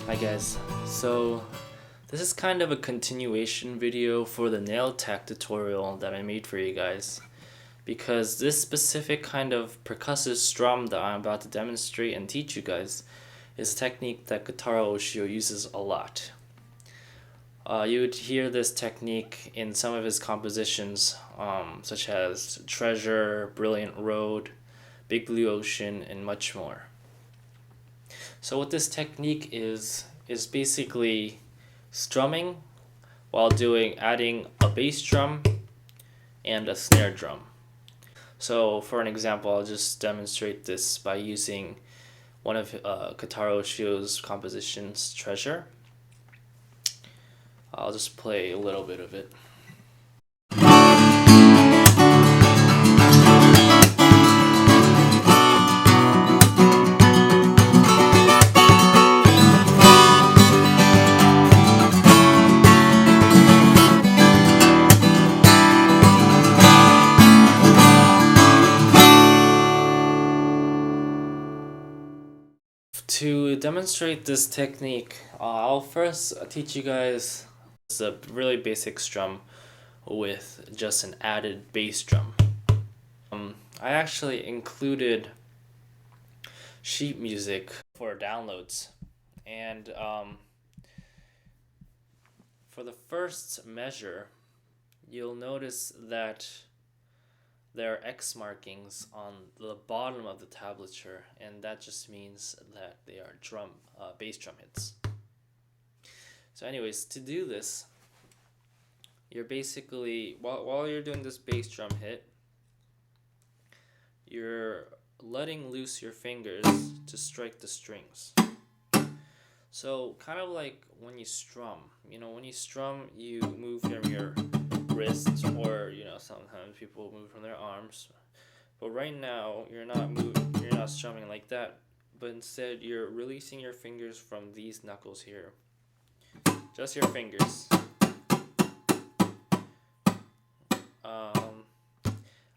Hi guys, so this is kind of a continuation video for the nail tech tutorial that I made for you guys, because this specific kind of percussive strum that I'm about to demonstrate and teach you guys is a technique that Kotaro Oshio uses a lot. You would hear this technique in some of his compositions, such as Treasure, Brilliant Road, Big Blue Ocean, and much more. So what this technique is basically strumming while adding a bass drum and a snare drum. So for an example, I'll just demonstrate this by using one of Kotaro Oshio's compositions, Treasure. I'll just play a little bit of it. To demonstrate this technique, I'll first teach you guys a really basic strum with just an added bass drum. I actually included sheet music for downloads, and for the first measure, you'll notice that there are X markings on the bottom of the tablature, and that just means that they are bass drum hits. So anyways, to do this, you're basically, while you're doing this bass drum hit, you're letting loose your fingers to strike the strings. So kind of like when you strum, when you strum, you move from your wrist, or sometimes people move from their arms, but right now you're not strumming like that, but instead you're releasing your fingers from these knuckles here, just your fingers.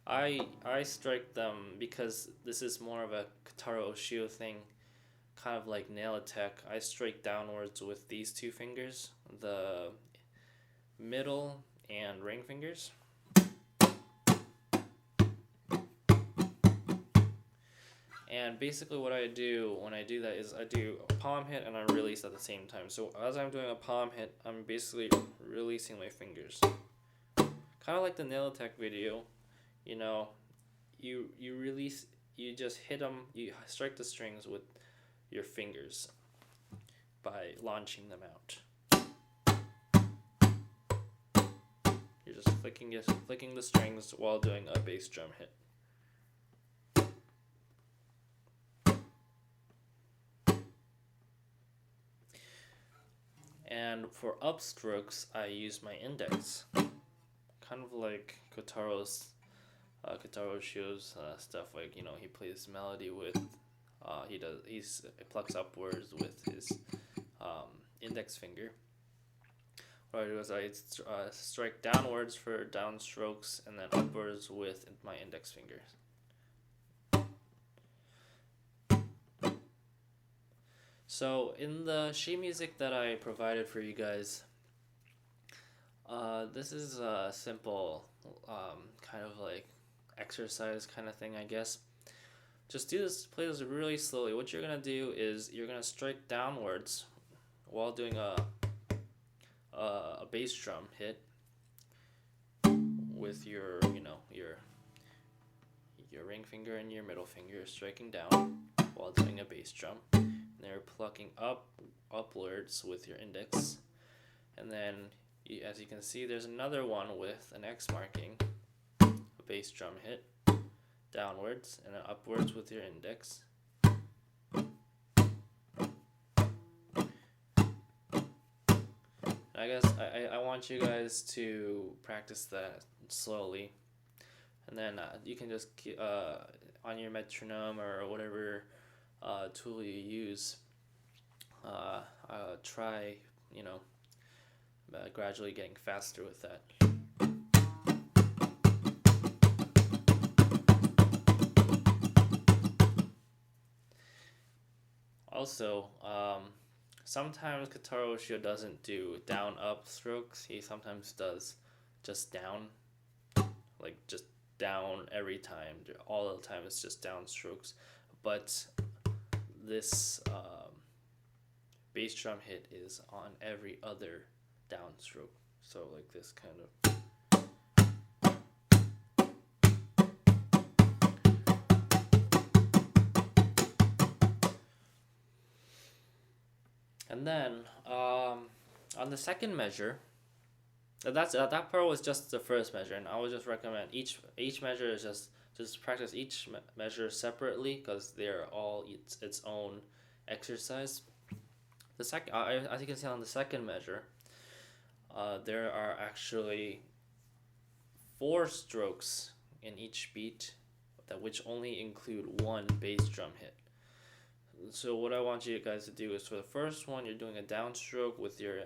I strike them because this is more of a Kotaro Oshio thing, kind of like nail attack. I strike downwards with these two fingers, the middle and ring fingers. And basically what I do when I do that is I do a palm hit and I release at the same time. So as I'm doing a palm hit, I'm basically releasing my fingers. Kind of like the nail attack video, you release, you just hit them, you strike the strings with your fingers by launching them out. You're just flicking the strings while doing a bass drum hit. And for upstrokes, I use my index, kind of like Kotaro Oshio's stuff. Like he plays melody with, he plucks upwards with his index finger. What I do is I strike downwards for downstrokes and then upwards with my index finger. So in the sheet music that I provided for you guys, this is a simple kind of like exercise kind of thing, I guess. Just play this really slowly. What you're gonna do is you're gonna strike downwards while doing a bass drum hit with your ring finger and your middle finger striking down while doing a bass drum. And they're plucking upwards with your index, and then as you can see, there's another one with an X marking, a bass drum hit, downwards and then upwards with your index. I guess I want you guys to practice that slowly, and then you can just on your metronome or whatever tool you use, try gradually getting faster with that. Also, sometimes Kotaro Oshio doesn't do down up strokes. He sometimes does just down, like just down every time. All the time it's just down strokes. But this bass drum hit is on every other downstroke. So like this kind of. And then on the second measure, that part was just the first measure, and I would just recommend each measure is just practice each measure separately because they're all its own exercise. The second, as you can see on the second measure, there are actually 4 strokes in each beat, which only include one bass drum hit. So what I want you guys to do is for the first one, you're doing a downstroke with your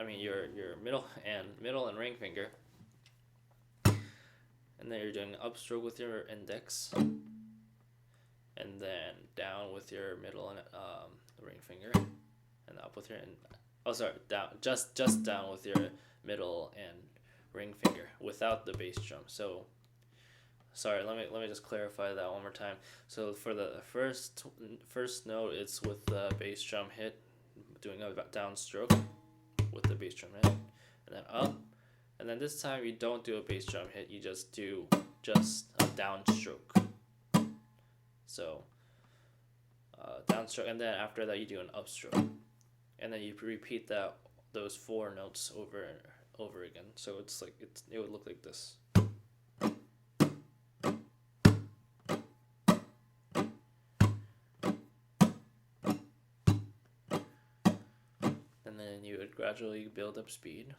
your middle and ring finger, and then you're doing an upstroke with your index, and then down with your middle and ring finger, and up with your down just down with your middle and ring finger without the bass drum. So sorry, let me just clarify that one more time. So for the first note, it's with the bass drum hit, doing a downstroke with the bass drum hit, and then up, and then this time you don't do a bass drum hit, you just do a downstroke. So downstroke, and then after that you do an upstroke, and then you repeat those 4 notes over and over again. So it would look like this. And then you would gradually build up speed.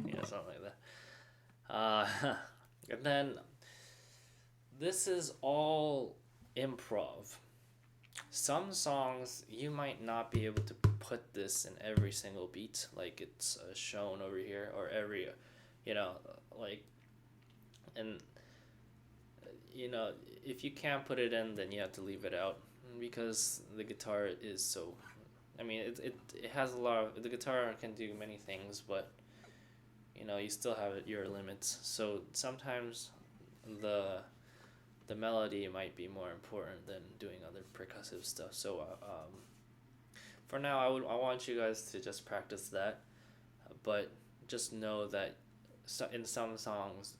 Yeah, something like that. And then this is all improv. Some songs you might not be able to put this in every single beat, like it's shown over here, or every, and if you can't put it in, then you have to leave it out because the guitar is so. I mean, it has a lot of, the guitar can do many things, but you still have your limits. So sometimes the melody might be more important than doing other percussive stuff. So for now, I want you guys to just practice that, but just know that in some songs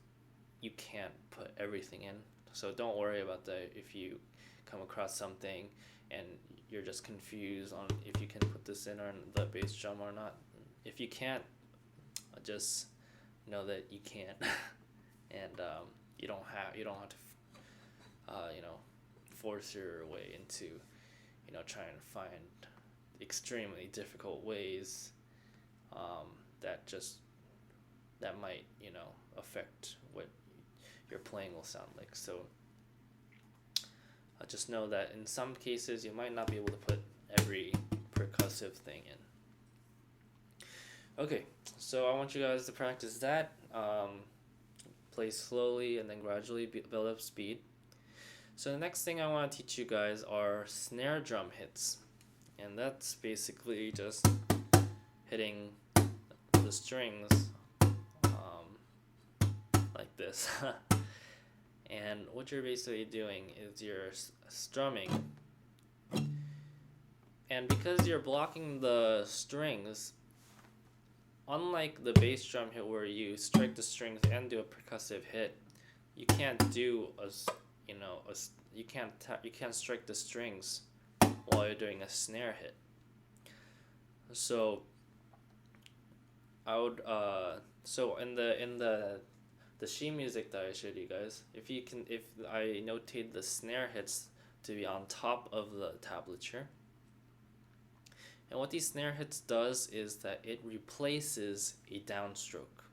you can't put everything in. So don't worry about that if you come across something and you're just confused on if you can put this in or the bass drum or not. If you can't, just know that you can't, and you don't have to force your way into trying to find extremely difficult ways that might affect what your playing will sound like. So just know that in some cases you might not be able to put every percussive thing in. Okay, so I want you guys to practice that. Play slowly and then gradually build up speed. So the next thing I want to teach you guys are snare drum hits. And that's basically just hitting the strings like this. And what you're basically doing is you're strumming. And because you're blocking the strings, unlike the bass drum hit where you strike the strings and do a percussive hit, you can't do you can't strike the strings while you're doing a snare hit. So I would so in the sheet music that I showed you guys, if I notate the snare hits to be on top of the tablature. And what these snare hits does is that it replaces a downstroke.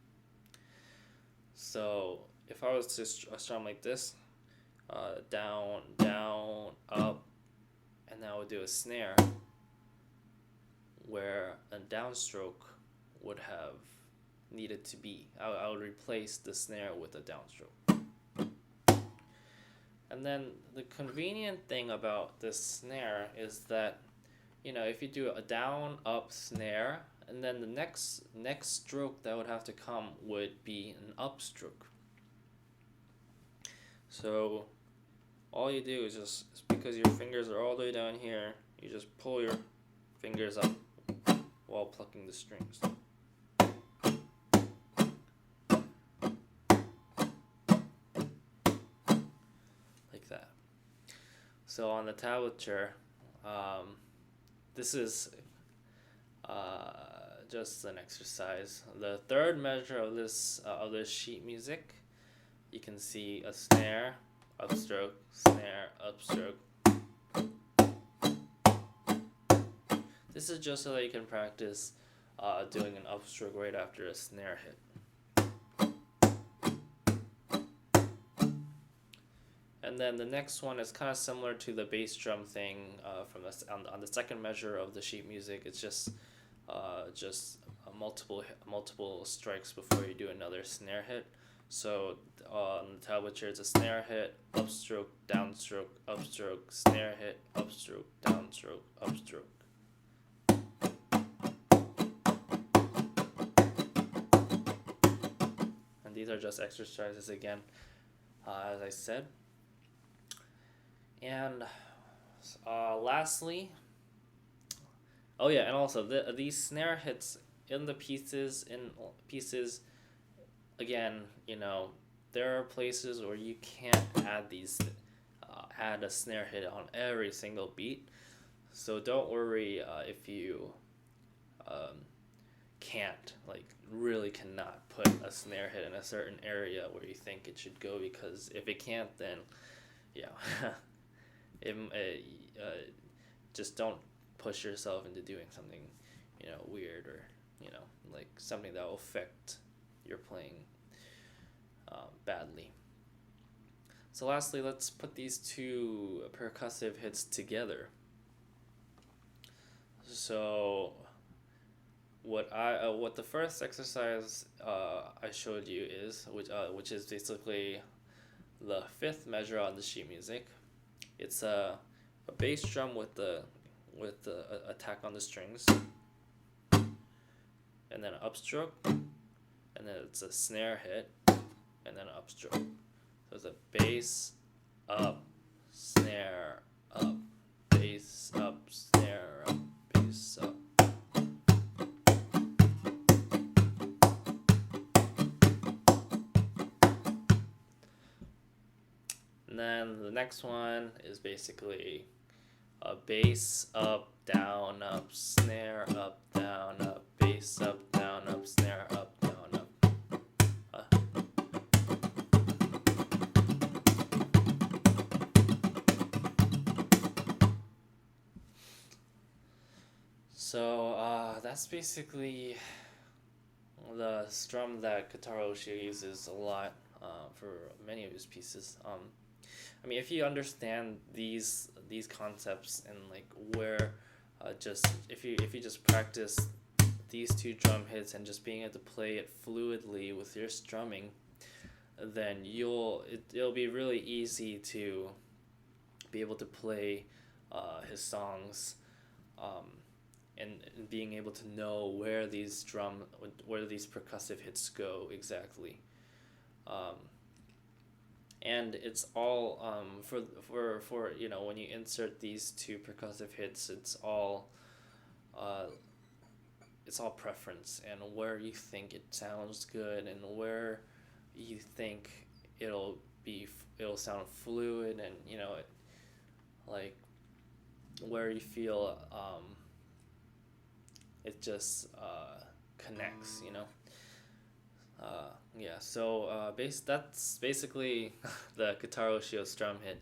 So if I was to strum like this, down, down, up, and then I would do a snare, where a downstroke would have needed to be. I would replace the snare with a downstroke. And then the convenient thing about this snare is that, if you do a down up snare, and then the next stroke that would have to come would be an upstroke. So all you do is just, because your fingers are all the way down here, you just pull your fingers up while plucking the strings. Like that. So on the tablature, this is just an exercise. The third measure of this sheet music, you can see a snare, upstroke, snare, upstroke. This is just so that you can practice doing an upstroke right after a snare hit. And then the next one is kind of similar to the bass drum thing on the second measure of the sheet music. It's just multiple strikes before you do another snare hit. So on the tablature, it's a snare hit, upstroke, downstroke, upstroke, snare hit, upstroke, downstroke, upstroke. And these are just exercises again, as I said. And lastly, and also these snare hits in pieces, again, there are places where you can't add a snare hit on every single beat. So don't worry if you really cannot put a snare hit in a certain area where you think it should go, because if it can't, then just don't push yourself into doing something weird, or like something that will affect your playing badly. So lastly, let's put these two percussive hits together. So what the first exercise I showed you is, which is basically the fifth measure on the sheet music. It's a bass drum with the attack on the strings, and then an upstroke, and then it's a snare hit, and then an upstroke. So it's a bass up, snare up, bass up, snare up, bass up. And then the next one is basically a bass up, down, up, snare up, down, up, bass up, down, up, snare up, down, up. So that's basically the strum that Kotaro Oshio uses a lot for many of his pieces. I mean, if you understand these concepts, and like where if you just practice these two drum hits and just being able to play it fluidly with your strumming, then it'll be really easy to be able to play his songs, and being able to know where these percussive hits go exactly. And it's all for when you insert these two percussive hits, it's all preference, and where you think it sounds good, and where you think it'll sound fluid, and like where you feel it just connects, that's basically the Kotaro Oshio strum hit.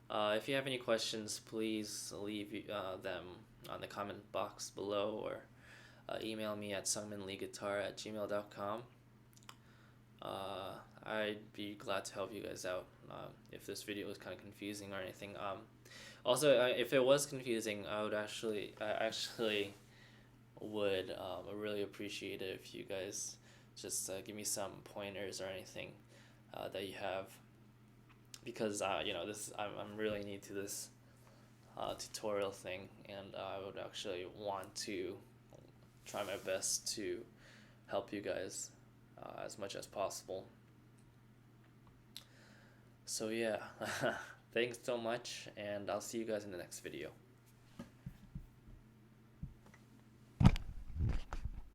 If you have any questions, please leave them on the comment box below, or email me at sungminleeguitar@gmail.com. I'd be glad to help you guys out if this video was kind of confusing or anything. Also, if it was confusing, I would actually would really appreciate it if you guys just give me some pointers or anything that you have, because I'm really new to this tutorial thing, and I would actually want to try my best to help you guys as much as possible. So yeah, thanks so much, and I'll see you guys in the next video.